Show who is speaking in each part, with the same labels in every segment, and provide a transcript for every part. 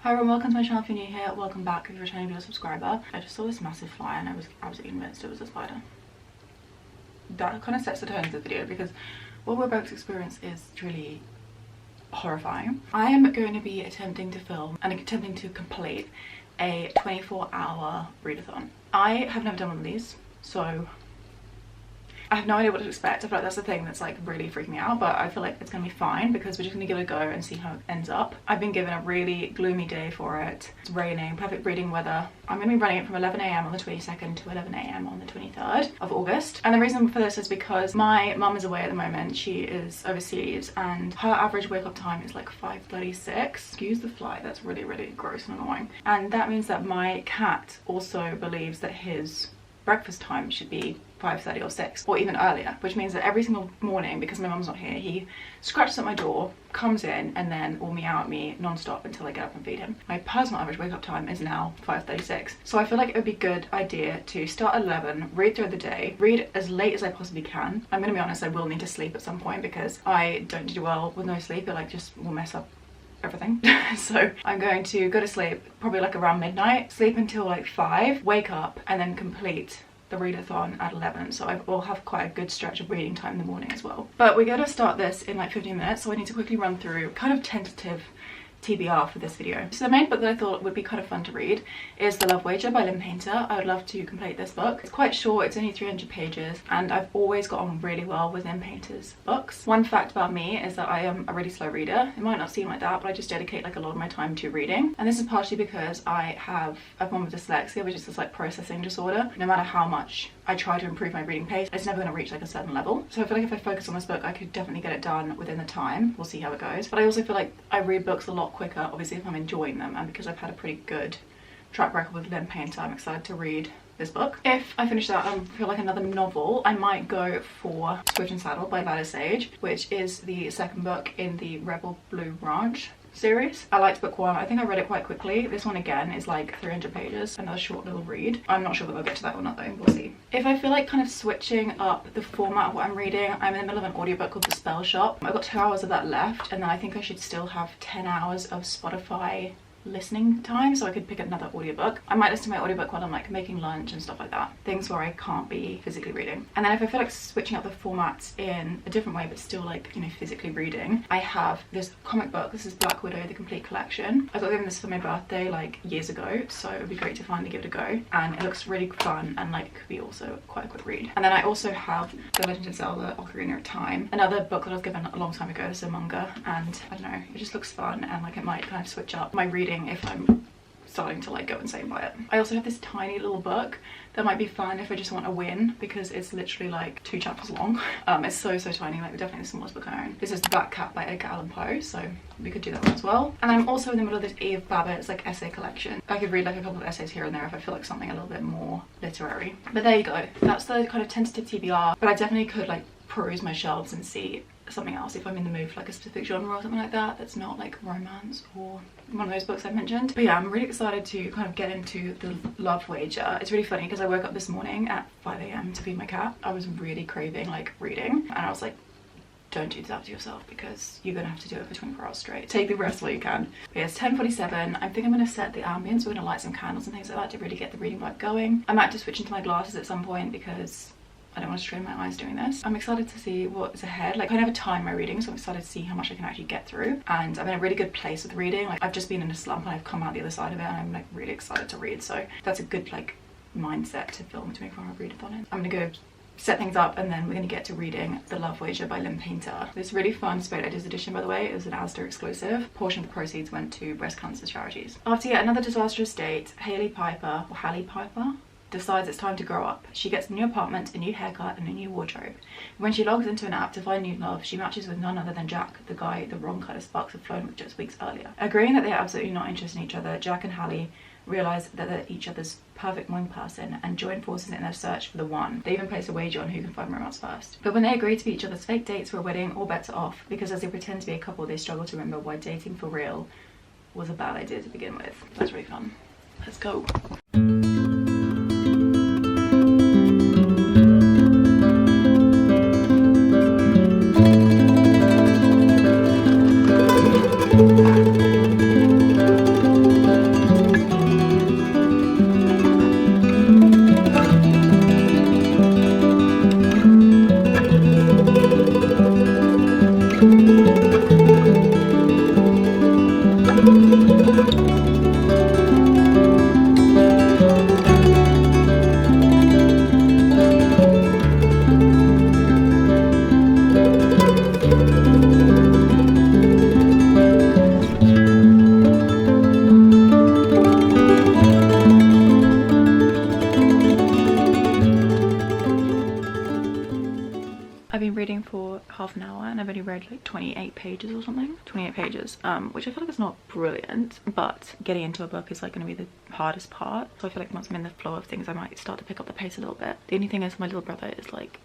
Speaker 1: Hi everyone, welcome to my channel if you're new here. Welcome back if you're a returning viewer subscriber. I just saw this massive fly and I was absolutely convinced it was a spider. That kind of sets the tone of the video because what we're about to experience is truly horrifying. I am going to be attempting to film and attempting to complete a 24-hour readathon. I have never done one of these, so I have no idea what to expect. I feel like that's the thing that's like really freaking me out, but I feel like it's gonna be fine because we're just gonna give it a go and see how it ends up. I've been given a really gloomy day for it. It's raining, perfect reading weather. I'm gonna be running it from 11 AM on the 22nd to 11 AM on the 23rd of August. And the reason for this is because my mum is away at the moment. She is overseas and her average wake up time is like 5:36. Excuse the fly, that's really, really gross and annoying. And that means that my cat also believes that his breakfast time should be 5:30 or 6 or even earlier, which means that every single morning, because my mum's not here, he scratches at my door, comes in and then will meow at me non-stop until I get up and feed him. My personal average wake up time is now 5:36, so I feel like it would be a good idea to start at 11, read through the day, read as late as I possibly can. I'm gonna be honest, I will need to sleep at some point because I don't do well with no sleep. It like just will mess up everything. So I'm going to go to sleep probably like around midnight, sleep until like 5, wake up and then complete the readathon at 11, so I will have quite a good stretch of reading time in the morning as well. But we're going to start this in like 15 minutes, so I need to quickly run through kind of tentative TBR for this video. So the main book that I thought would be kind of fun to read is The Love Wager by Lynn Painter. I would love to complete this book. It's quite short, it's only 300 pages, and I've always got on really well with Lynn Painter's books. One fact about me is that I am a really slow reader. It might not seem like that, but I just dedicate like a lot of my time to reading. And this is partially because I have a form of dyslexia, which is this like processing disorder. No matter how much I try to improve my reading pace, it's never going to reach like a certain level. So I feel like if I focus on this book, I could definitely get it done within the time. We'll see how it goes. But I also feel like I read books a lot quicker, obviously, if I'm enjoying them, and because I've had a pretty good track record with Lynn Painter, I'm excited to read this book. If I finish that and feel like another novel, I might go for Switch and Saddle by Vada Sage, which is the second book in the Rebel Blue Ranch series. I liked book 1. I think I read it quite quickly. This one again is like 300 pages, another short little read. I'm not sure whether I'll get to that or not though, we'll see. If I feel like kind of switching up the format of what I'm reading, I'm in the middle of an audiobook called The Spell Shop. I've got 2 hours of that left, and then I think I should still have 10 hours of Spotify listening time, so I could pick another audiobook. I might listen to my audiobook while I'm like making lunch and stuff like that, things where I can't be physically reading. And then if I feel like switching up the formats in a different way but still like, you know, physically reading, I have this comic book. This is Black Widow, the complete collection. I got given this for my birthday like years ago, so it would be great to finally give it a go, and it looks really fun and like could be also quite a quick read. And then I also have The Legend of Zelda Ocarina of Time, another book that I was given a long time ago. It's a manga, and I don't know, it just looks fun, and like it might kind of switch up my reading if I'm starting to like go insane by it. I also have this tiny little book that might be fun if I just want a win, because it's literally like 2 chapters long. It's so tiny, like definitely the smallest book I own. This is The Black Cat by Edgar Allan Poe, so we could do that one as well. And I'm also in the middle of this Eve Babbitt's like essay collection. I could read like a couple of essays here and there if I feel like something a little bit more literary. But there you go, that's the kind of tentative TBR, but I definitely could like peruse my shelves and see something else if I'm in the mood for like a specific genre or something like that that's not like romance or one of those books I mentioned. But yeah, I'm really excited to kind of get into The Love Wager. It's really funny because I woke up this morning at 5 AM to feed my cat. I was really craving like reading, and I was like, don't do that to yourself because you're gonna have to do it for 24 hours straight. Take the rest while you can. But yeah, it's 10:47. I think I'm gonna set the ambience. We're gonna light some candles and things like that to really get the reading vibe going. I might have to switch into my glasses at some point because I don't want to strain my eyes doing this. I'm excited to see what's ahead. Like I never time my reading, so I'm excited to see how much I can actually get through. And I'm in a really good place with reading. Like I've just been in a slump and I've come out the other side of it, and I'm like really excited to read. So that's a good like mindset to film to make fun of readathon in. I'm gonna go set things up, and then we're gonna get to reading The Love Wager by Lynn Painter. This really fun Spade Editors edition, by the way. It was an Asda exclusive. A portion of the proceeds went to breast cancer charities. After yet another disastrous date, Hallie Piper decides it's time to grow up. She gets a new apartment, a new haircut, and a new wardrobe. When she logs into an app to find new love, she matches with none other than Jack, the guy the wrong kind of sparks had flown with just weeks earlier. Agreeing that they are absolutely not interested in each other, Jack and Hallie realize that they're each other's perfect wrong person and join forces in their search for the one. They even place a wager on who can find romance first. But when they agree to be each other's fake dates for a wedding, all bets are off, because as they pretend to be a couple, they struggle to remember why dating for real was a bad idea to begin with. That's really fun. Let's go. reading for half an hour and I've only read like 28 pages or something. 28 pages, which I feel like is not brilliant, but getting into a book is like going to be the hardest part. So I feel like once I'm in the flow of things, I might start to pick up the pace a little bit. The only thing is my little brother is like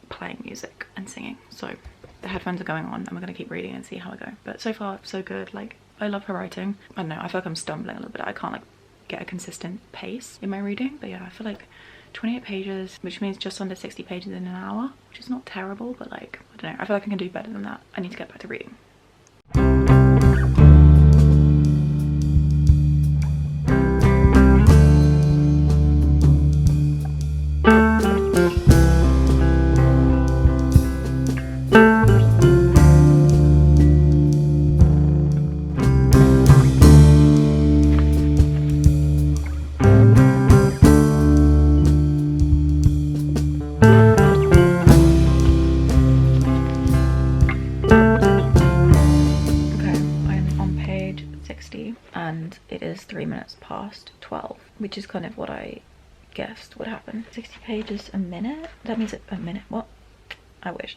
Speaker 1: playing music and singing, so the headphones are going on and we're going to keep reading and see how I go. But so far so good. Like, I love her writing. I don't know, I feel like I'm stumbling a little bit. I can't like get a consistent pace in my reading, but yeah, I feel like 28 pages, which means just under 60 pages in an hour, which is not terrible, but like, I don't know, I feel like I can do better than that. I need to get back to reading. And it is 3 minutes past 12, which is kind of what I guessed would happen. 60 pages a minute? That means a minute, what? I wish.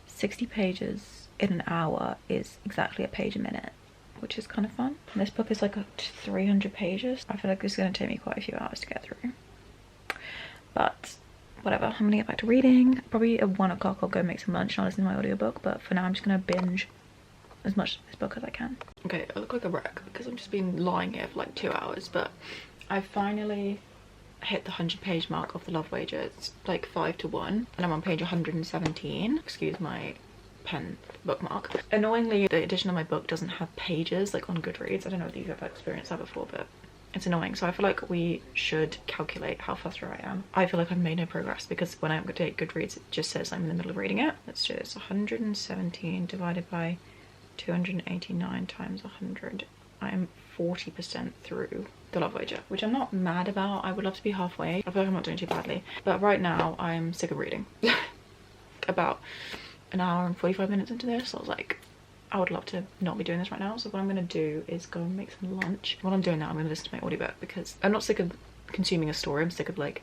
Speaker 1: 60 pages in an hour is exactly a page a minute, which is kind of fun. And this book is like 300 pages. I feel like it's going to take me quite a few hours to get through. But whatever, I'm gonna get back to reading. Probably at 1 o'clock I'll go make some lunch and I'll listen to my audiobook, but for now I'm just gonna binge as much of this book as I can. Okay, I look like a wreck because I've just been lying here for like 2 hours, but I finally hit the 100-page mark of The Love Wager. It's like 5 to 1 and I'm on page 117. Excuse my pen bookmark. Annoyingly, the edition of my book doesn't have pages like on Goodreads. I don't know if you've ever experienced that before, but it's annoying. So I feel like we should calculate how fast through I am. I feel like I've made no progress because when I take Goodreads, it just says I'm in the middle of reading it. Let's do this. 117 divided by 289 times 100. I am 40% through The Love Wager, which I'm not mad about. I would love to be halfway. I feel like I'm not doing too badly, but right now I'm sick of reading. About an hour and 45 minutes into this, I was like, I would love to not be doing this right now. So what I'm gonna do is go and make some lunch. What I'm doing now, I'm gonna listen to my audiobook because I'm not sick of consuming a story. I'm sick of like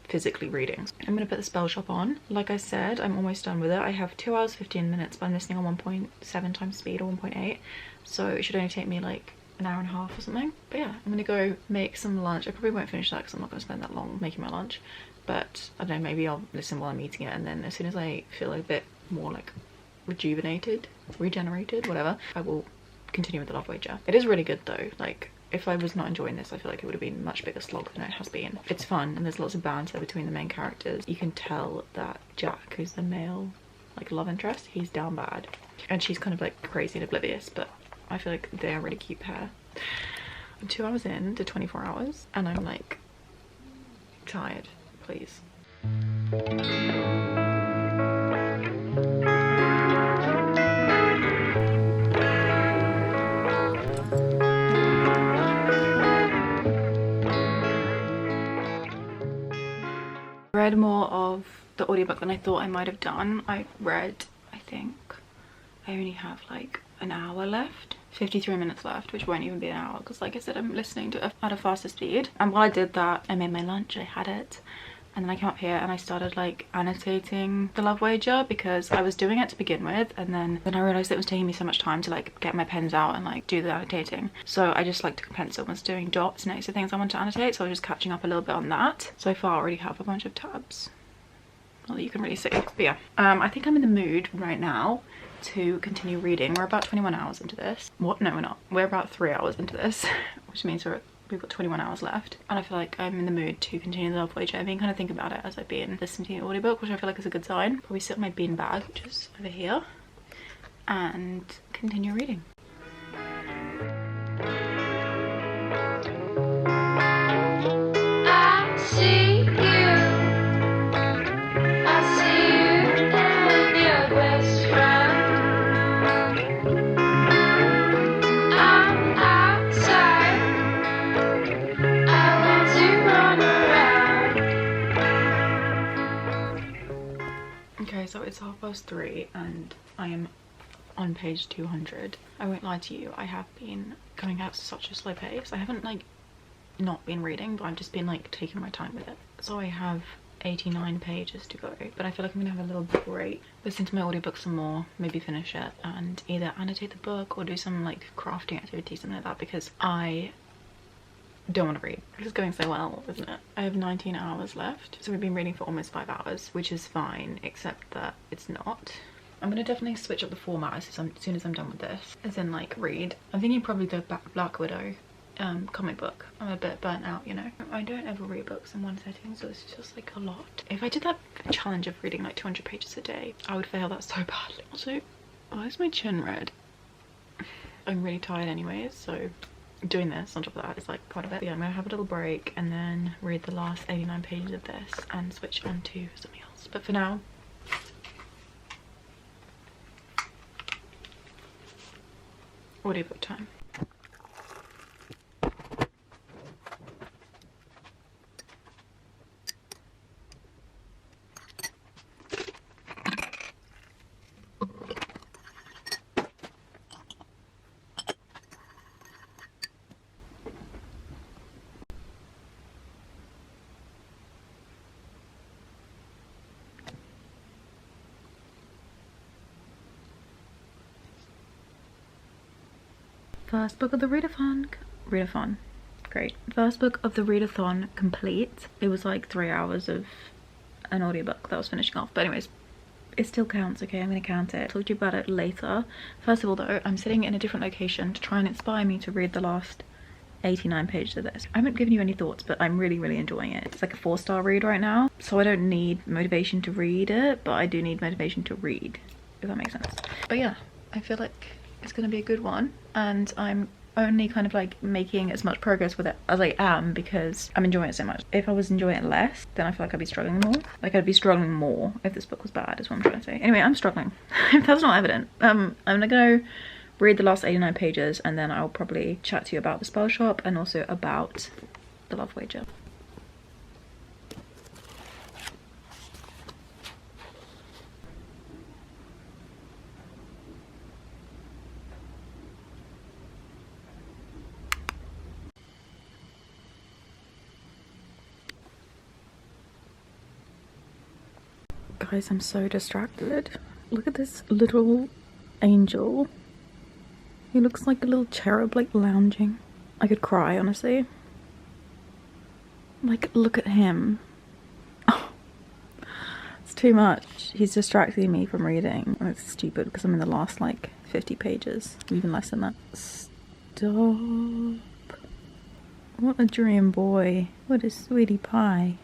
Speaker 1: physically reading. I'm gonna put the spell shop on. Like I said, I'm almost done with it. I have 2 hours 15 minutes, but I'm listening on 1.7 times speed or 1.8, so it should only take me like an hour and a half or something. But yeah, I'm gonna go make some lunch. I probably won't finish that because I'm not gonna spend that long making my lunch, but I don't know, maybe I'll listen while I'm eating it, and then as soon as I feel a bit more like regenerated, whatever, I will continue with The Love Wager. It is really good though. Like, if I was not enjoying this, I feel like it would have been a much bigger slog than it has been. It's fun and there's lots of banter between the main characters. You can tell that Jack, who's the male like love interest, he's down bad, and she's kind of like crazy and oblivious, but I feel like they're a really cute pair. I'm 2 hours in to 24 hours and I'm like tired, please. Read more of the audiobook than I thought I might have done. I think I only have like an hour left, 53 minutes left, which won't even be an hour because like I said, I'm listening to it at a faster speed. And while I did that, I made my lunch, I had it, and then I came up here and I started like annotating The Love Wager because I was doing it to begin with, and then I realized it was taking me so much time to like get my pens out and like do the annotating. So I just like took a pencil and was doing dots next to things I want to annotate, so I was just catching up a little bit on that. So far I already have a bunch of tabs, not that you can really see, but yeah. I think I'm in the mood right now to continue reading. We're about 21 hours into this. What? No, we're not. We're about 3 hours into this, which means we've got 21 hours left, and I feel like I'm in the mood to continue The Love Wager. I've been kind of thinking about it as I've been listening to the audiobook, which I feel like is a good sign. Probably sit in my bean bag, which is over here, and continue reading. So it's 3:30 and I am on page 200. I won't lie to you, I have been going at such a slow pace. I haven't like not been reading, but I've just been like taking my time with it. So I have 89 pages to go, but I feel like I'm gonna have a little break, listen to my audiobook some more, maybe finish it and either annotate the book or do some like crafting activity, something like that, because I don't want to read. It's going so well, isn't it? I have 19 hours left, so we've been reading for almost 5 hours, which is fine, except that it's not. I'm gonna definitely switch up the format as soon as I'm done with this, as in like read. I'm thinking probably the Black Widow comic book. I'm a bit burnt out, you know. I don't ever read books in one setting, so it's just like a lot. If I did that challenge of reading like 200 pages a day, I would fail that so badly. Also, why is my chin red? I'm really tired anyways, so doing this on top of that is like part of it. But yeah, I'm gonna have a little break and then read the last 89 pages of this and switch on to something else. But for now, audiobook time. First book of the readathon. Great. First book of the readathon complete. It was like 3 hours of an audiobook that I was finishing off, but anyways, it still counts. Okay, I'm gonna count it. I'll talk to you about it later. First of all though, I'm sitting in a different location to try and inspire me to read the last 89 pages of this. I haven't given you any thoughts, but I'm really enjoying it. It's like a 4-star read right now, so I don't need motivation to read it, but I do need motivation to read, if that makes sense. But yeah, I feel like it's gonna be a good one, and I'm only kind of like making as much progress with it as I am because I'm enjoying it so much. If I was enjoying it less, then I feel like I'd be struggling more. Like I'd be struggling more if this book was bad, is what I'm trying to say. Anyway, I'm struggling. If that's not evident. I'm gonna go read the last 89 pages and then I'll probably chat to you about the spell shop and also about the love wager. Guys, I'm so distracted. Look at this little angel. He looks like a little cherub, like lounging. I could cry, honestly. Like, look at him. Oh, it's too much. He's distracting me from reading. And it's stupid because I'm in the last like 50 pages, even less than that. Stop. What a dream boy. What a sweetie pie.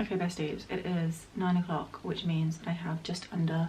Speaker 1: Okay besties, it is 9 o'clock, which means I have just under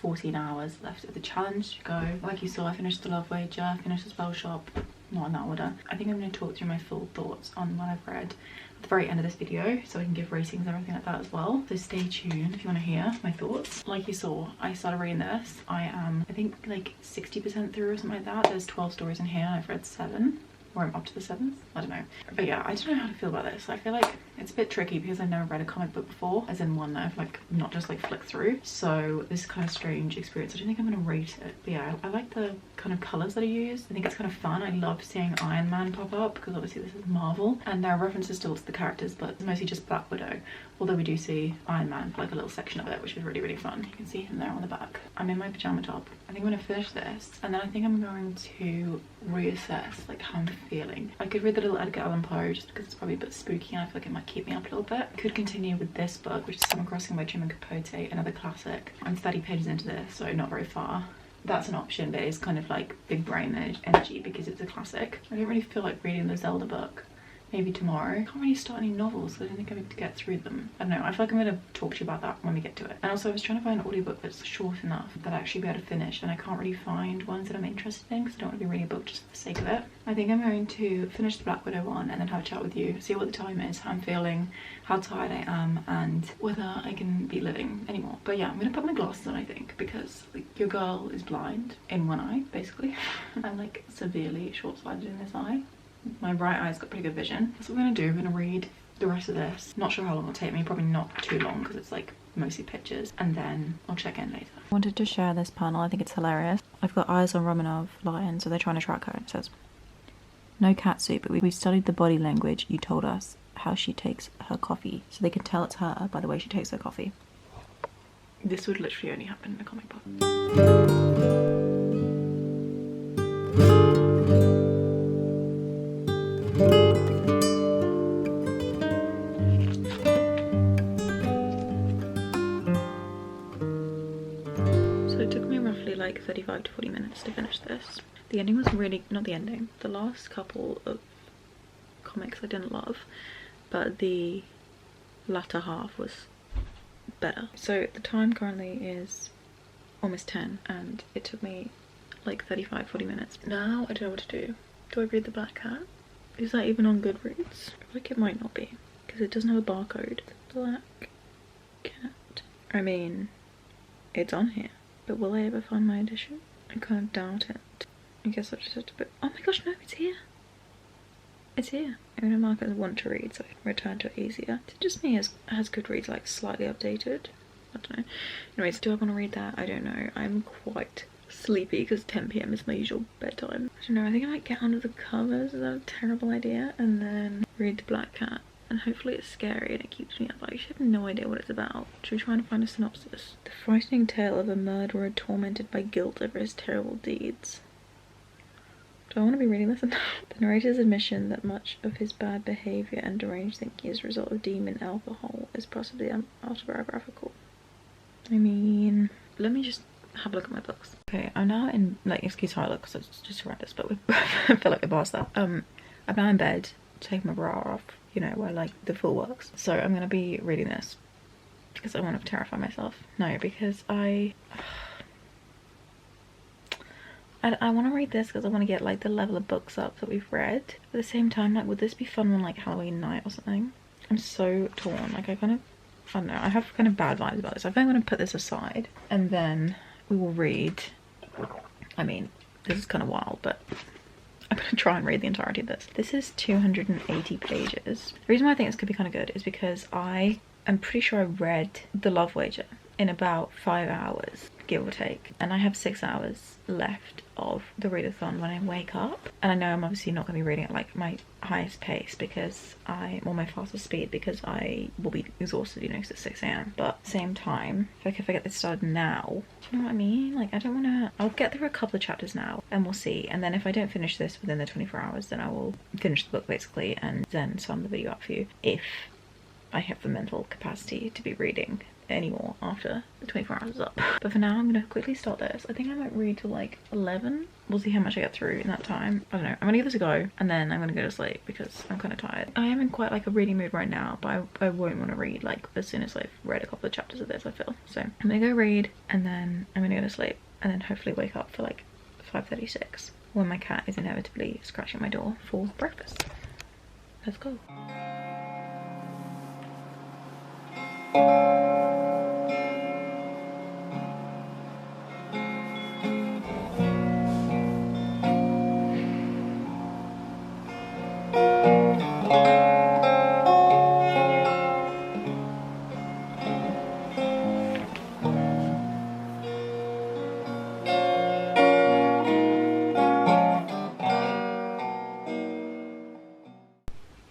Speaker 1: 14 hours left of the challenge to go. Like you saw, I finished the love wager, finished the spell shop, not in that order. I think I'm going to talk through my full thoughts on what I've read at the very end of this video, so I can give ratings and everything like that as well. So stay tuned if you want to hear my thoughts. Like you saw, I started reading this. I am, I think, like 60% through or something like that. There's 12 stories in here and I've read 7. Or I'm up to the 7th, I don't know. But yeah, I don't know how to feel about this. I feel like it's a bit tricky because I've never read a comic book before, as in one that I've like not just like flicked through. So this is kind of strange experience. I don't think I'm gonna rate it. But yeah, I like the kind of colours that are used. I think it's kind of fun. I love seeing Iron Man pop up because obviously this is Marvel and there are references still to the characters, but it's mostly just Black Widow. Although we do see Iron Man for like a little section of it, which is really fun. You can see him there on the back. I'm in my pajama top. I think I'm gonna finish this and then I think I'm going to reassess like how I'm feeling. I could read the little Edgar Allan Poe just because it's probably a bit spooky and I feel like it might keep me up a little bit. Could continue with this book, which is Summer Crossing by Truman Capote, another classic. I'm 30 pages into this, so not very far. That's an option, but it's kind of like big brain energy because it's a classic. I don't really feel like reading the Zelda book maybe tomorrow. I can't really start any novels, so I don't think I'm going to get through them. I don't know, I feel like I'm going to talk to you about that when we get to it. And also I was trying to find an audiobook that's short enough that I actually be able to finish, and I can't really find ones that I'm interested in because I don't want to be reading a book just for the sake of it. I think I'm going to finish the Black Widow one and then have a chat with you, see what the time is, how I'm feeling, how tired I am, and whether I can be living anymore. But yeah, I'm going to put my glasses on, I think, because like, your girl is blind in one eye, basically. I'm like severely short-sighted in this eye. My right eye's got pretty good vision. That's what we're gonna do. We're gonna read the rest of this. Not sure how long it'll take me, probably not too long because it's like mostly pictures, and then I'll check in later. I wanted to share this panel, I think it's hilarious. I've got eyes on Romanov lion, so they're trying to track her. It says, "No cat suit, but we've studied the body language you told us, how she takes her coffee, so they can tell it's her by the way she takes her coffee." This would literally only happen in a comic book. Like 35 to 40 minutes to finish this. The ending was really, not the ending, the last couple of comics I didn't love, but the latter half was better. So the time currently is almost 10 and it took me like 35-40 minutes. Now I don't know what to do. Do I read The Black Cat? Is that even on Goodreads? I feel like it might not be because it doesn't have a barcode. Black Cat. I mean, it's on here. But will I ever find my edition? I kind of doubt it. I guess I'll just have to put... Oh my gosh, no, it's here. It's here. I'm gonna mark it as want to read so I can return to it easier. Is it just me as Goodreads like slightly updated? I don't know. Anyways, do I want to read that? I don't know. I'm quite sleepy because 10 PM is my usual bedtime. I don't know, I think I might get under the covers. Is that a terrible idea? And then read The Black Cat. And hopefully it's scary and it keeps me up. I actually have no idea what it's about. Should we try and find a synopsis? The frightening tale of a murderer tormented by guilt over his terrible deeds. Do I want to be reading this? The narrator's admission that much of his bad behaviour and deranged thinking is a result of demon alcohol is possibly autobiographical. I mean, let me just have a look at my books. Okay, I'm now in, like, excuse how I look because it's just horrendous, but I feel like we passed that. I'm now in bed, taking my bra off. You know, where like the full works. So I'm gonna be reading this because I want to terrify myself. No, because I want to read this because I want to get like the level of books up that we've read. At the same time, like, would this be fun on like Halloween night or something? I'm so torn. Like, I don't know, I have kind of bad vibes about this. I think I'm gonna put this aside and then we will read. I mean, this is kind of wild, but I'm going to try and read the entirety of this. This is 280 pages. The reason why I think this could be kind of good is because I am pretty sure I read The Love Wager in about 5 hours, give or take. And I have 6 hours left of the readathon when I wake up. And I know I'm obviously not going to be reading at like my highest pace because or my fastest speed because I will be exhausted, you know, because it's 6 AM. But at the same time, if I get this started now, do you know what I mean? Like, I don't want to... I'll get through a couple of chapters now and we'll see. And then if I don't finish this within the 24 hours, then I will finish the book basically and then sum the video up for you if I have the mental capacity to be reading anymore after the 24 hours is up. But for now, I'm gonna quickly start this. I think I might read till like 11. We'll see how much I get through in that time. I don't know. I'm gonna give this a go and then I'm gonna go to sleep because I'm kind of tired. I am in quite like a reading mood right now, but I won't want to read like as soon as I've read a couple of chapters of this, I feel. So I'm gonna go read and then I'm gonna go to sleep and then hopefully wake up for like 5:36 when my cat is inevitably scratching my door for breakfast. Let's go.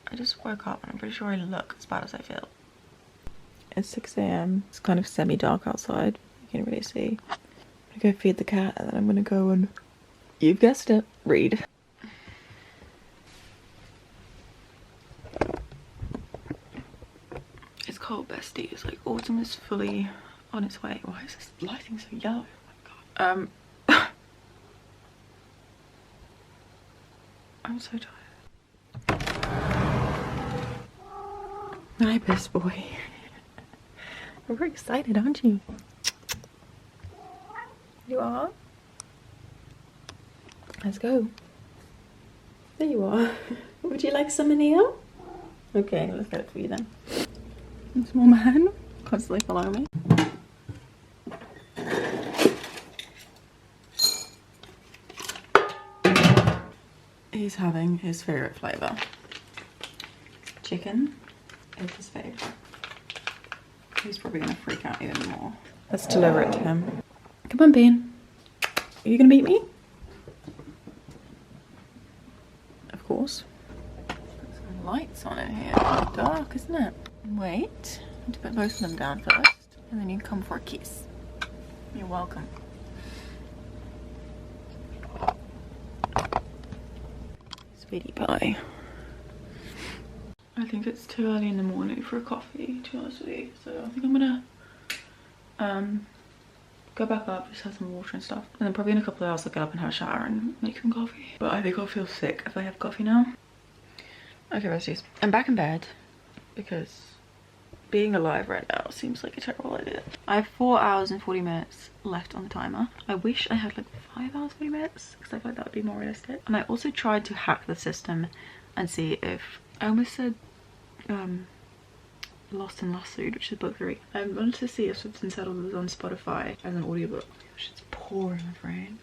Speaker 1: I just woke up and I'm pretty sure I look as bad as I feel. It's 6 AM. It's kind of semi-dark outside. You can't really see. I'm gonna go feed the cat and then I'm gonna go and, you've guessed it, read. It's cold, bestie. It's like autumn is fully on its way. Why is this lighting so yellow? Oh my god. I'm so tired. Hi, best boy. You're very excited, aren't you? You are? Let's go. There you are. Would you like some Anil? Okay, let's get it for you then. Small man, constantly follow me. He's having his favourite flavour. Chicken is his favourite. He's probably going to freak out even more. Let's deliver it to him. Come on, Bean. Are you going to beat me? Of course. Put some lights on in here. It's dark, isn't it? Wait. I need to put both of them down first. And then you can come for a kiss. You're welcome. Sweetie pie. I think it's too early in the morning for a coffee, to be honest with you. So I think I'm gonna go back up, just have some water and stuff. And then probably in a couple of hours I'll get up and have a shower and make some coffee. But I think I'll feel sick if I have coffee now. Okay, besties. I'm back in bed because being alive right now seems like a terrible idea. I have 4 hours and 40 minutes left on the timer. I wish I had like 5 hours 40 minutes because I feel like that would be more realistic. And I also tried to hack the system and see if I almost said Lost and Lassoed, which is book 3. I wanted to see if Swift and Settled was on Spotify as an audiobook. Gosh, it's pouring with rain.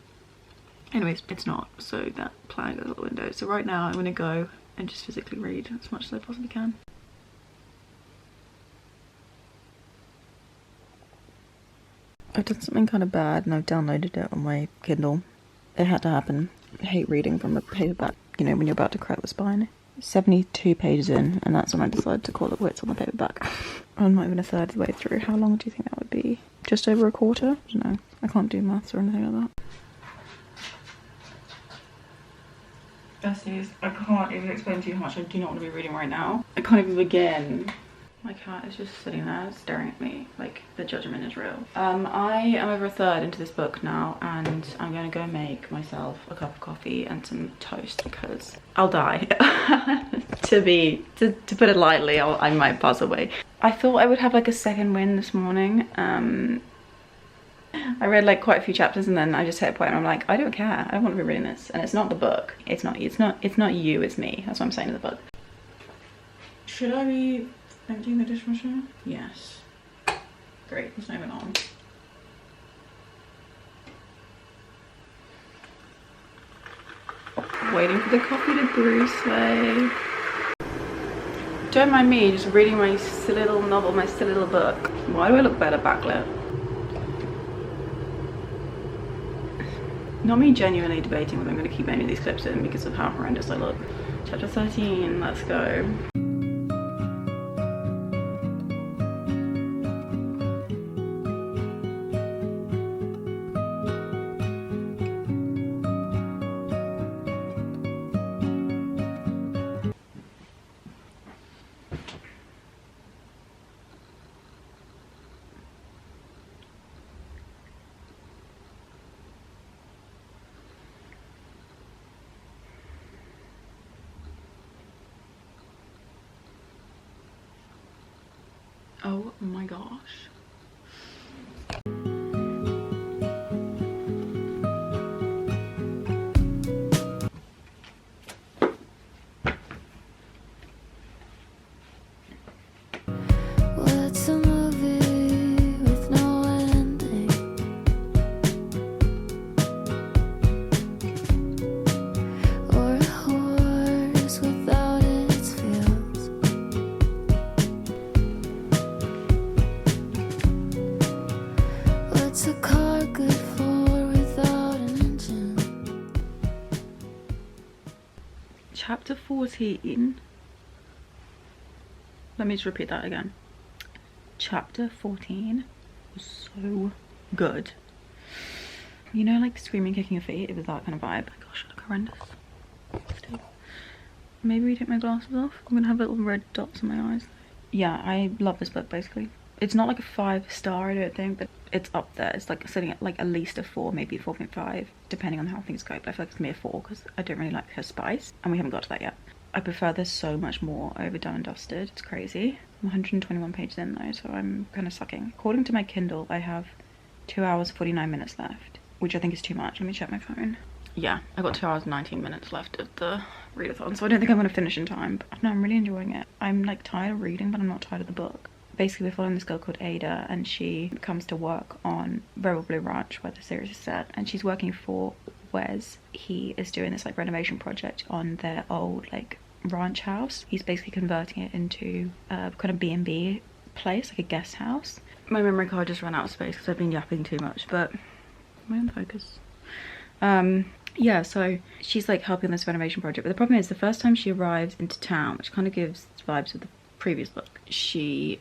Speaker 1: Anyways, it's not, so that plan goes out the window. So right now I'm gonna go and just physically read as much as I possibly can. I've done something kind of bad and I've downloaded it on my Kindle. It had to happen. I hate reading from a paperback, you know, when you're about to crack the spine. 72 pages in, and that's when I decided to call it quits on the paperback. I'm not even a third of the way through. How long do you think that would be? Just over a quarter? I don't know. I can't do maths or anything like that. Besties, I can't even explain to you how much I do not want to be reading right now. I can't even begin. My cat is just sitting there staring at me like the judgment is real. I am over a third into this book now and I'm gonna go make myself a cup of coffee and some toast because I'll die. to put it lightly, I might pass away. I thought I would have like a second win this morning. I read like quite a few chapters and then I just hit a point where I'm like, I don't care. I don't want to be reading this. And it's not the book. It's not you, it's me. That's what I'm saying to the book. Should I be emptying the dishwasher? Yes. Great, it's not even on. Waiting for the coffee to brew, slay. Don't mind me just reading my silly little novel, my silly little book. Why do I look better backlit? Not me genuinely debating whether I'm going to keep any of these clips in because of how horrendous I look. Chapter 13, let's go. Oh my gosh.
Speaker 2: What's a movie with no ending? Or a horse without its feels? What's a car good for without an engine?
Speaker 1: Chapter 14. Let me just repeat that again. Chapter 14 was so good. You know, like screaming, kicking your feet, it was that kind of vibe. Gosh, I look horrendous. Still. Maybe we take my glasses off. I'm gonna have little red dots in my eyes. Yeah, I love this book basically. It's not like a 5-star, I don't think, but it's up there. It's like sitting at like at least a 4, maybe 4.5, depending on how things go. But I feel like it's gonna be a 4 because I don't really like her spice, and we haven't got to that yet. I prefer this so much more over done and dusted. It's crazy. I'm 121 pages in though, so I'm kind of sucking. According to my Kindle, I have 2 hours 49 minutes left, which I think is too much. Let me check my phone. Yeah, I got 2 hours 19 minutes left of the readathon, so I don't think I'm going to finish in time. But no, I'm really enjoying it. I'm like tired of reading, but I'm not tired of the book. Basically, we're following this girl called Ada, and she comes to work on Rebel Blue Ranch, where the series is set, and she's working for Wes. He is doing this like renovation project on their old like ranch house. He's basically converting it into a kind of B&B place, like a guest house. My memory card just ran out of space because I've been yapping too much, but am I in focus? Yeah, so she's like helping this renovation project, but the problem is the first time she arrives into town, which kind of gives vibes of the previous book, she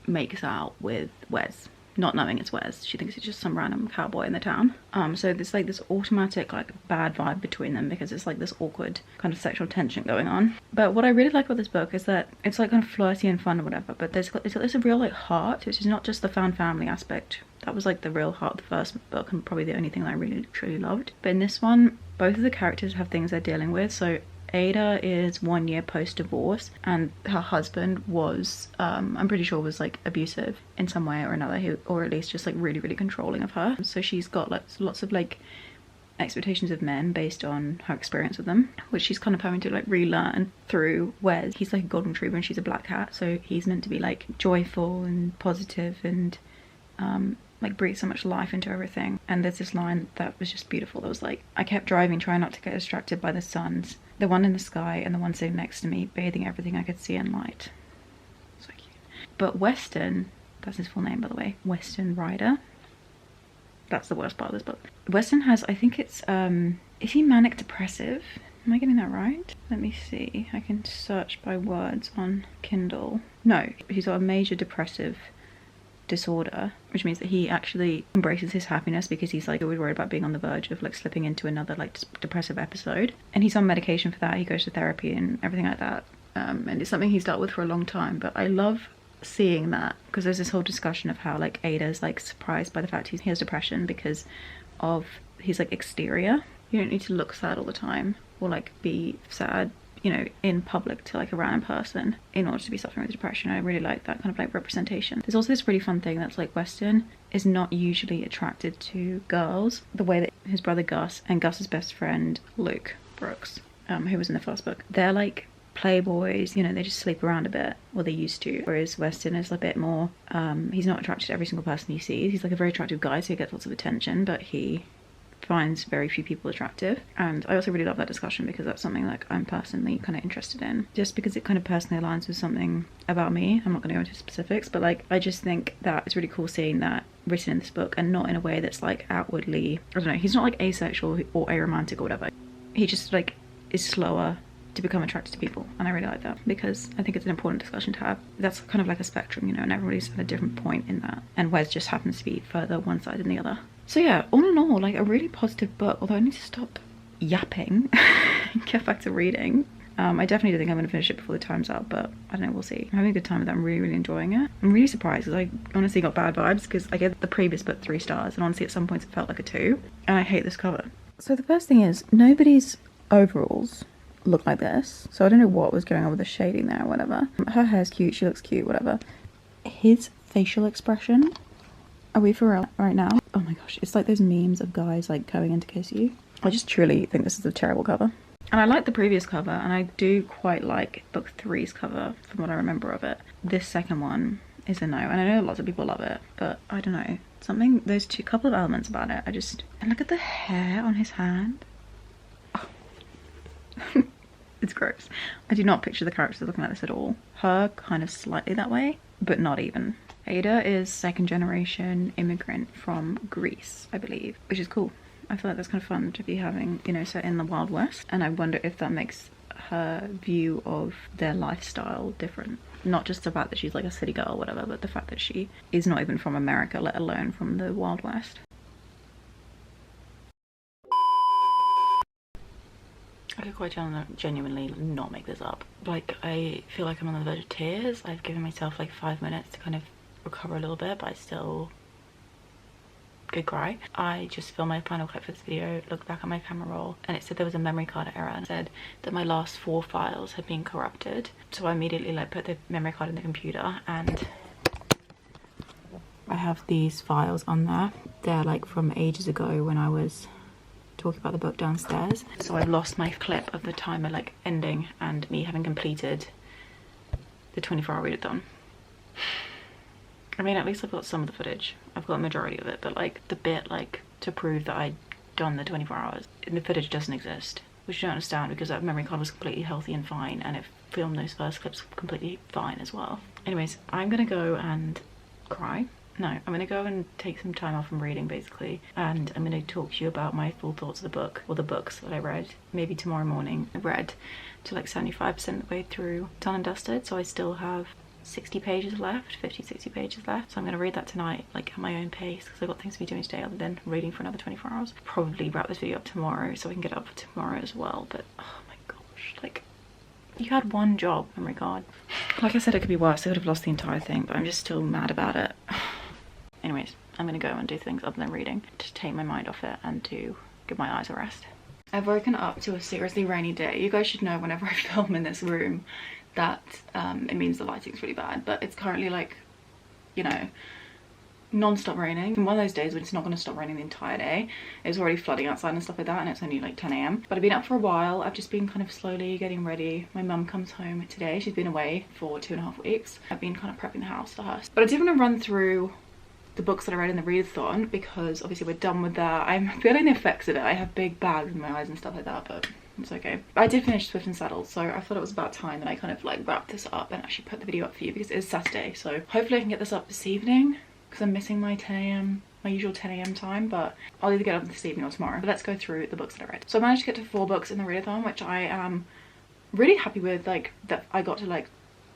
Speaker 1: makes out with Wes, not knowing it's Wes. She thinks it's just some random cowboy in the town. So there's like this automatic like bad vibe between them because it's like this awkward kind of sexual tension going on. But what I really like about this book is that it's like kind of flirty and fun or whatever, but there's a real like heart, which is not just the found family aspect. That was like the real heart of the first book and probably the only thing that I really truly loved. But in this one, both of the characters have things they're dealing with. So Ada is 1 year post-divorce, and her husband was, I'm pretty sure was like abusive in some way or another, or at least just like really, really controlling of her. So she's got like lots of like expectations of men based on her experience with them, which she's kind of having to like relearn through Wes. He's like a golden retriever and she's a black cat, so he's meant to be like joyful and positive and like breathe so much life into everything. And there's this line that was just beautiful that was like, I kept driving trying not to get distracted by the suns, the one in the sky and the one sitting next to me, bathing everything I could see in light. So cute. But Weston, that's his full name by the way, Weston Ryder, that's the worst part of this book. Weston has, I think it's is he manic depressive? Am I getting that right? Let me see, I can search by words on Kindle. No, he's got a major depressive disorder, which means that he actually embraces his happiness because he's like always worried about being on the verge of like slipping into another like depressive episode, and he's on medication for that. He goes to therapy and everything like that, and it's something he's dealt with for a long time. But I love seeing that because there's this whole discussion of how like Ada's like surprised by the fact he has depression because of his like exterior. You don't need to look sad all the time or like be sad, you know, in public to like a random person in order to be suffering with depression. I really like that kind of like representation. There's also this really fun thing that's like Weston is not usually attracted to girls the way that his brother Gus and Gus's best friend Luke Brooks, who was in the first book, they're like playboys, you know, they just sleep around a bit, or they used to, whereas Weston is a bit more he's not attracted to every single person he sees. He's like a very attractive guy, so he gets lots of attention, but he finds very few people attractive. And I also really love that discussion because that's something like I'm personally kind of interested in, just because it kind of personally aligns with something about me. I'm not going to go into specifics, but like I just think that it's really cool seeing that written in this book, and not in a way that's like outwardly, I don't know, he's not like asexual or aromantic or whatever. He just like is slower to become attracted to people, and I really like that because I think it's an important discussion to have. That's kind of like a spectrum, you know, and everybody's at a different point in that, and Wes just happens to be further one side than the other. So yeah, all in all, like a really positive book, although I need to stop yapping and get back to reading. I definitely do think I'm going to finish it before the time's up, but I don't know, we'll see. I'm having a good time with it. I'm really, really enjoying it. I'm really surprised because I honestly got bad vibes because I gave the previous book 3 stars, and honestly at some points it felt like a 2, and I hate this cover. So the first thing is, nobody's overalls look like this, so I don't know what was going on with the shading there or whatever. Her hair's cute, she looks cute, whatever. His facial expression, are we for real right now? Oh my gosh, it's like those memes of guys like going in to kiss you. I just truly think this is a terrible cover. And I like the previous cover, and I do quite like book 3's cover from what I remember of it. This second one is a no, and I know lots of people love it, but I don't know, something, those couple of elements about it, and look at the hair on his hand. Oh. It's gross. I do not picture the characters looking like this at all. Her kind of slightly that way, but not even. Ada is 2nd generation immigrant from Greece, I believe, which is cool. I feel like that's kind of fun to be having, you know, set in the Wild West, and I wonder if that makes her view of their lifestyle different. Not just the fact that she's like a city girl or whatever, but the fact that she is not even from America, let alone from the Wild West. I could quite genuinely not make this up. Like, I feel like I'm on the verge of tears. I've given myself like 5 minutes to kind of recover a little bit, but I still good cry. I just filmed my final clip for this video, looked back at my camera roll, and it said there was a memory card error and said that my last 4 files had been corrupted. So I immediately like put the memory card in the computer, and I have these files on there. They're like from ages ago when I was talking about the book downstairs. So I've lost my clip of the timer like ending and me having completed the 24-hour readathon. I mean, at least I've got some of the footage. I've got a majority of it, but like the bit like to prove that I'd done the 24 hours, the footage doesn't exist, which I don't understand because that memory card was completely healthy and fine, and it filmed those first clips completely fine as well. Anyways, I'm gonna go and cry. No, I'm gonna go and take some time off from reading basically, and I'm gonna talk to you about my full thoughts of the book, or the books that I read. Maybe tomorrow morning. I've read to like 75% of the way through Done and Dusted, so I still have 60 pages left, 50-60 pages left. So I'm gonna read that tonight, like at my own pace, because I've got things to be doing today other than reading for another 24 hours. Probably wrap this video up tomorrow so I can get it up for tomorrow as well, but oh my gosh, like, you had one job, oh my god. Like I said, it could be worse. I could have lost the entire thing, but I'm just still mad about it. Anyways, I'm gonna go and do things other than reading to take my mind off it and to give my eyes a rest. I've woken up to a seriously rainy day. You guys should know whenever I film in this room that it means the lighting's really bad, but it's currently like, you know, non-stop raining. And one of those days when it's not going to stop raining the entire day. It's already flooding outside and stuff like that, and it's only like 10 AM. But I've been up for a while. I've just been kind of slowly getting ready. My mum comes home today. She's been away for 2.5 weeks. I've been kind of prepping the house for her. But I did want to run through the books that I read in the readathon, because obviously we're done with that. I'm feeling the effects of it. I have big bad in my eyes and stuff like that, but it's okay. I did finish Swift and Saddle, so I thought it was about time that I kind of like wrapped this up and actually put the video up for you, because it is Saturday, so hopefully I can get this up this evening, because I'm missing my 10 AM, my usual 10 AM time, but I'll either get up this evening or tomorrow. But let's go through the books that I read. So I managed to get to 4 books in the readathon, which I am really happy with, like that I got to like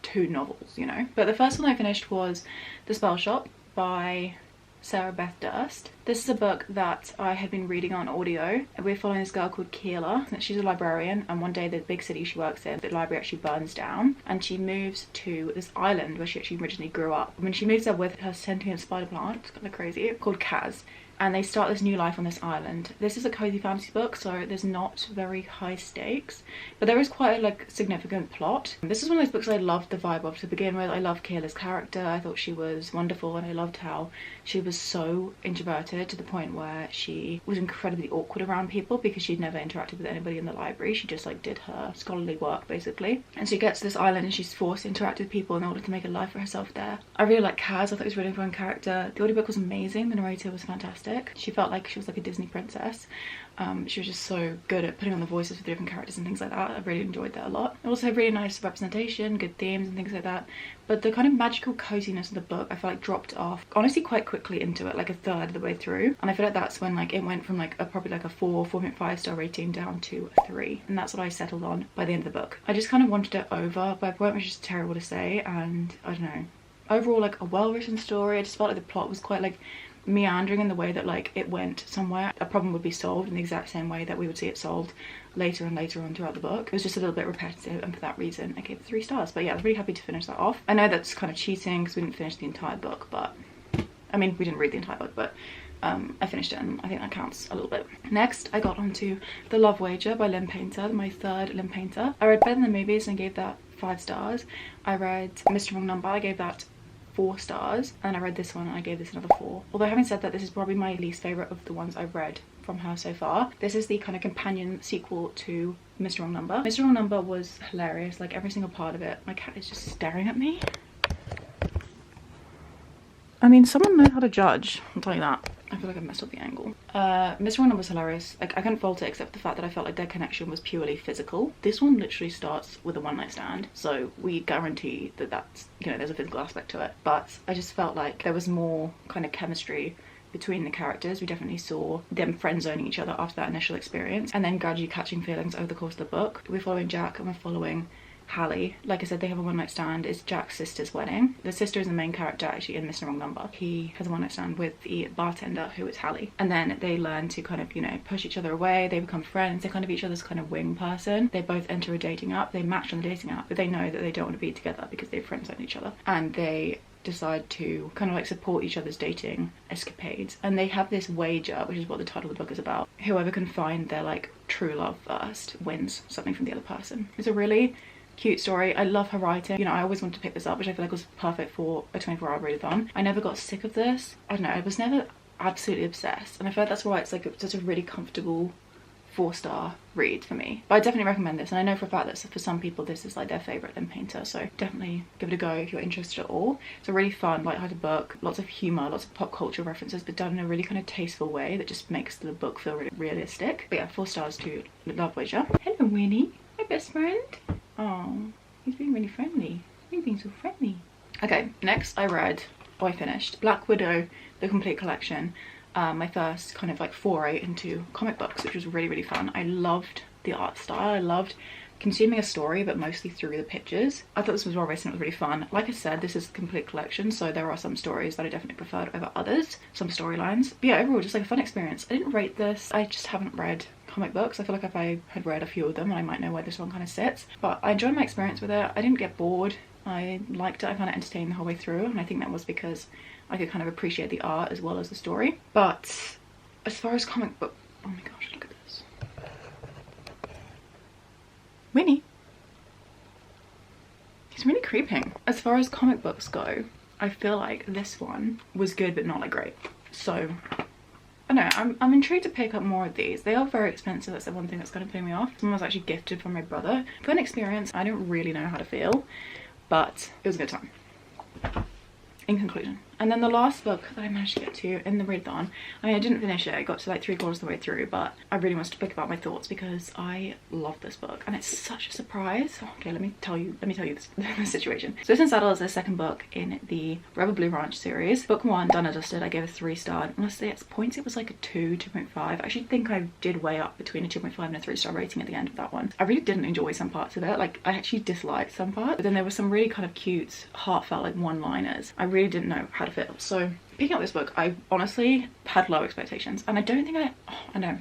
Speaker 1: 2 novels, you know. But the first one I finished was The Spell Shop by Sarah Beth Durst. This is a book that I had been reading on audio. We're following this girl called Keela. She's a librarian, and one day the big city she works in, the library actually burns down, and she moves to this island where she actually originally grew up. When she moves there with her sentient spider plant, it's kind of crazy, called Kaz, and they start this new life on this island. This is a cozy fantasy book, so there's not very high stakes, but there is quite a like significant plot. This is one of those books I loved the vibe of to begin with. I loved Keela's character. I thought she was wonderful, and I loved how she was so introverted to the point where she was incredibly awkward around people because she'd never interacted with anybody in the library. She just like did her scholarly work basically, and she gets to this island and she's forced to interact with people in order to make a life for herself there. I really like Kaz. I thought it was a really fun character. The audiobook was amazing. The narrator was fantastic. She felt like she was like a Disney princess. She was just so good at putting on the voices for the different characters and things like that. I really enjoyed that a lot. It also had really nice representation, good themes and things like that. But the kind of magical coziness of the book I felt like dropped off honestly quite quickly into it, like a third of the way through. And I feel like that's when like it went from like probably like a 4.5 star rating down to a 3. And that's what I settled on by the end of the book. I just kind of wanted it over by a point which is terrible to say, and I don't know. Overall, like a well-written story. I just felt like the plot was quite like meandering in the way that like it went somewhere. A problem would be solved in the exact same way that we would see it solved later and later on throughout the book. It was just a little bit repetitive, and for that reason I gave it 3 stars. But yeah, I was really happy to finish that off. I know that's kind of cheating because we didn't finish the entire book, but I mean we didn't read the entire book, but I finished it and I think that counts a little bit. Next I got onto The Love Wager by Lynn Painter, my 3rd Lynn Painter. I read Better Than the Movies and gave that 5 stars. I read Mr. Wrong Number, I gave that 4 stars, and I read this one and I gave this another 4. Although having said that, this is probably my least favourite of the ones I've read from her so far. This is the kind of companion sequel to Mr. Wrong Number. Mr. Wrong Number was hilarious, like every single part of it. My cat is just staring at me. I mean, someone knows how to judge, I'll tell you that. I feel like I messed up the angle. Mr. Wrong Number was hilarious. Like, I couldn't fault it except for the fact that I felt like their connection was purely physical. This one literally starts with a one-night stand, so we guarantee that that's, you know, there's a physical aspect to it. But I just felt like there was more kind of chemistry between the characters. We definitely saw them friend-zoning each other after that initial experience, and then gradually catching feelings over the course of the book. We're following Jack and we're following Hallie. Like I said, they have a one-night stand. It's Jack's sister's wedding. The sister is the main character actually in Mr. Wrong Number. He has a one-night stand with the bartender who is Hallie, and then they learn to kind of, you know, push each other away. They become friends. They're kind of each other's kind of wing person. They both enter a dating app. They match on the dating app, but they know that they don't want to be together because they've friend-zoned each other, and they decide to kind of like support each other's dating escapades, and they have this wager, which is what the title of the book is about. Whoever can find their like true love first wins something from the other person. It's a really cute story. I love her writing. You know, I always wanted to pick this up, which I feel like was perfect for a 24-hour readathon. I never got sick of this. I don't know, I was never absolutely obsessed, and I feel like that's why it's like such a really comfortable 4-star read for me. But I definitely recommend this, and I know for a fact that for some people this is like their favourite Then Painter, so definitely give it a go if you're interested at all. It's a really fun, light-hearted book, lots of humour, lots of pop culture references, but done in a really kind of tasteful way that just makes the book feel really realistic. But yeah, 4 stars to Love Wager. Hello Winnie, my best friend. Oh, he's being really friendly. He's being so friendly. Okay, next I finished Black Widow, the complete collection. My first kind of like foray into comic books, which was really, really fun. I loved the art style. I loved consuming a story, but mostly through the pictures. I thought this was well written. It was really fun. Like I said, this is a complete collection, so there are some stories that I definitely preferred over others, some storylines. But yeah, overall, just like a fun experience. I didn't rate this. I just haven't read comic books. I feel like if I had read a few of them, I might know where this one kind of sits. But I enjoyed my experience with it. I didn't get bored. I liked it. I found it entertaining the whole way through, and I think that was because I could kind of appreciate the art as well as the story. But as far as comic book, oh my gosh, look at this. Winnie. He's really creeping. As far as comic books go, I feel like this one was good but not like great. So I don't know, I'm intrigued to pick up more of these. They are very expensive. That's the one thing that's kind of putting me off. Someone was actually gifted from my brother. Fun experience. I don't really know how to feel, but it was a good time. In conclusion. And then the last book that I managed to get to in the readathon, I mean, I didn't finish it. I got to like 3/4 of the way through, but I really wanted to speak about my thoughts because I love this book and it's such a surprise. Okay, let me tell you the situation. So Swift and Saddle is the second book in the Rebel Blue Ranch series. Book 1, done and dusted. I gave a 3-star. Honestly, at points it was like a 2.5. I actually think I did weigh up between a 2.5 and a 3-star rating at the end of that one. I really didn't enjoy some parts of it. Like, I actually disliked some parts, but then there were some really kind of cute, heartfelt, like one-liners. I really didn't know how to feel. So picking up this book, I honestly had low expectations, and I don't think I know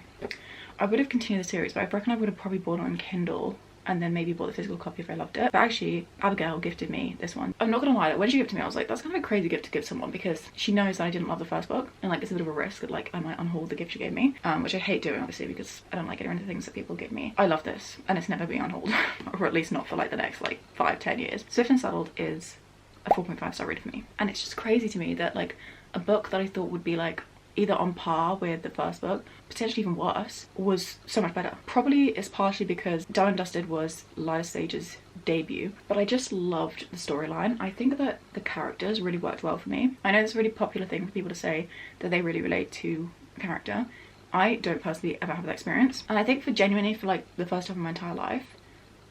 Speaker 1: I would have continued the series, but I reckon I would have probably bought it on Kindle and then maybe bought the physical copy if I loved it. But actually, Abigail gifted me this one. I'm not gonna lie, when she gifted me, I was like, that's kind of a crazy gift to give someone, because she knows that I didn't love the first book, and like it's a bit of a risk that like I might unhaul the gift she gave me, which I hate doing obviously because I don't like getting rid of things that people give me. I love this, and it's never being unhauled, or at least not for like the next like 5-10 years. Swift and Saddled is a 4.5-star read for me, and it's just crazy to me that like a book that I thought would be like either on par with the first book, potentially even worse, was so much better. Probably it's partially because Done and Dusted was Lila Sage's debut, but I just loved the storyline. I think that the characters really worked well for me. I know it's a really popular thing for people to say that they really relate to a character. I don't personally ever have that experience, and I think genuinely for like the first time in my entire life,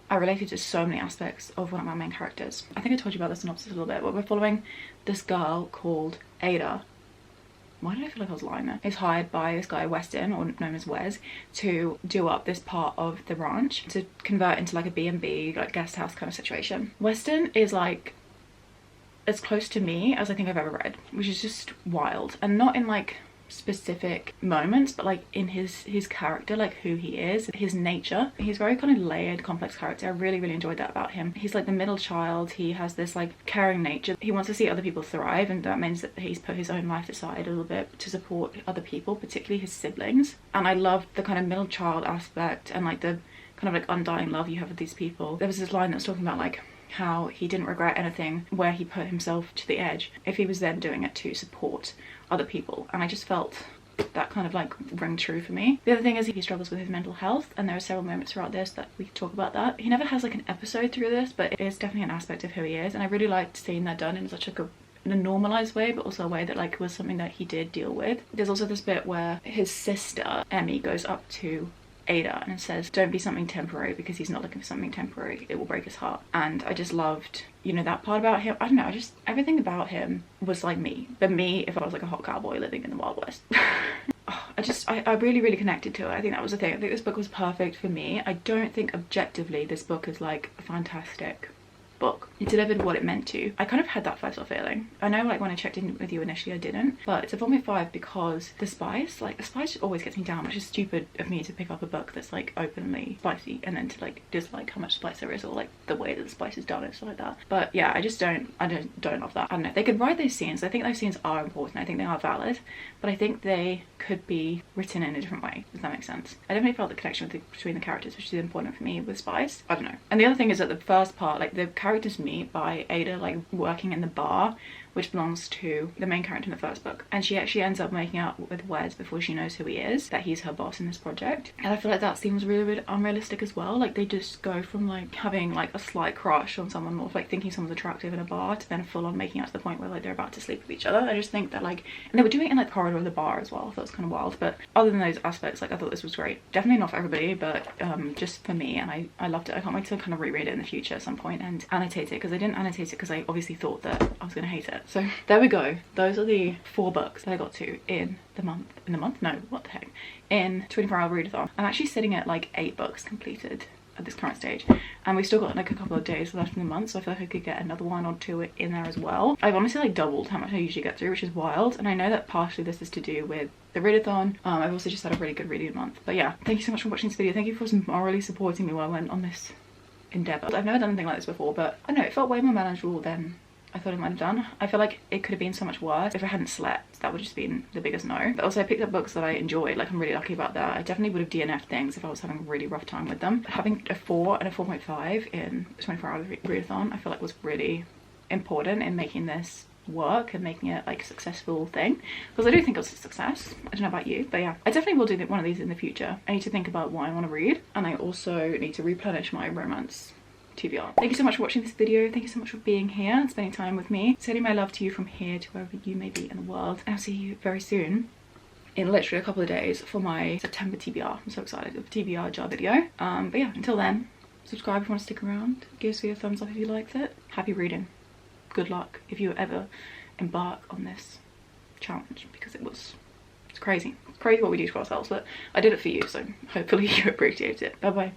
Speaker 1: I related to so many aspects of one of my main characters. I think I told you about the synopsis a little bit, but we're following this girl called Ada. Why did I feel like I was lying there? Is hired by this guy Weston, or known as Wes, to do up this part of the ranch, to convert into like a B&B, like guest house kind of situation. Weston is like as close to me as I think I've ever read, which is just wild. And not in like specific moments, but like in his character, like who he is, his nature. He's very kind of layered, complex character. I really enjoyed that about him. He's like the middle child. He has this like caring nature. He wants to see other people thrive, and that means that he's put his own life aside a little bit to support other people, particularly his siblings. And I loved the kind of middle child aspect and like the kind of like undying love you have with these people. There was this line that was talking about like how he didn't regret anything where he put himself to the edge if he was then doing it to support other people, and I just felt that kind of like rang true for me. The other thing is he struggles with his mental health, and there are several moments throughout this that we talk about that. He never has like an episode through this, but it is definitely an aspect of who he is, and I really liked seeing that done in such like in a normalized way, but also a way that like was something that he did deal with. There's also this bit where his sister Emmy goes up to Ada and says, don't be something temporary, because he's not looking for something temporary, it will break his heart. And I just loved, you know, that part about him. I don't know, just everything about him was like me, but me if I was like a hot cowboy living in the Wild West. I really connected to it. I think that was the thing. I think this book was perfect for me. I don't think objectively this book is like a fantastic book. It delivered what it meant to. I kind of had that first feeling. I know like when I checked in with you initially I didn't, but it's a 4.5 because the spice just always gets me down, which is stupid of me to pick up a book that's like openly spicy and then to like dislike how much spice there is or like the way that the spice is done and stuff like that. But yeah, I don't love that. I don't know, they could write those scenes. I think those scenes are important. I think they are valid, but I think they could be written in a different way. Does that make sense? I definitely felt the connection between the characters, which is important for me with spice. I don't know. And the other thing is that the first part, like the characters meet by Ada like working in the bar, which belongs to the main character in the first book, and she actually ends up making out with Wes before she knows who he is, that he's her boss in this project. And I feel like that seems really, really unrealistic as well. Like they just go from like having like a slight crush on someone or like thinking someone's attractive in a bar to then full on making out to the point where like they're about to sleep with each other. I just think that like, and they were doing it in like the corridor of the bar as well. I thought it was kind of wild, but other than those aspects, like I thought this was great. Definitely not for everybody, but just for me, and I loved it. I can't wait to kind of reread it in the future at some point and annotate it, because I didn't annotate it because I obviously thought that I was gonna hate it. So there we go. Those are the 4 books that I got to in the month. No, what the heck? In 24-hour readathon. I'm actually sitting at like 8 books completed at this current stage, and we've still got like a couple of days left in the month, so I feel like I could get another 1 or 2 in there as well. I've honestly like doubled how much I usually get through, which is wild, and I know that partially this is to do with the readathon. I've also just had a really good reading month. But yeah, thank you so much for watching this video. Thank you for morally supporting me while I went on this endeavour. I've never done anything like this before, but I don't know, it felt way more manageable than I thought it might have done. I feel like it could have been so much worse if I hadn't slept. That would just been the biggest no. But also I picked up books that I enjoyed. Like I'm really lucky about that. I definitely would have DNF'd things if I was having a really rough time with them. Having a 4 and a 4.5 in 24-hour readathon I feel like was really important in making this work and making it like a successful thing, because I do think it was a success. I don't know about you, but yeah, I definitely will do one of these in the future. I need to think about what I want to read, and I also need to replenish my romance TBR. Thank you so much for watching this video. Thank you so much for being here and spending time with me. Sending my love to you from here to wherever you may be in the world. And I'll see you very soon, in literally a couple of days, for my September TBR. I'm so excited for the TBR jar video. But yeah, until then, subscribe if you want to stick around. Give us a thumbs up if you liked it. Happy reading. Good luck if you ever embark on this challenge, because it's crazy. It's crazy what we do to ourselves, but I did it for you, so hopefully you appreciate it. Bye bye.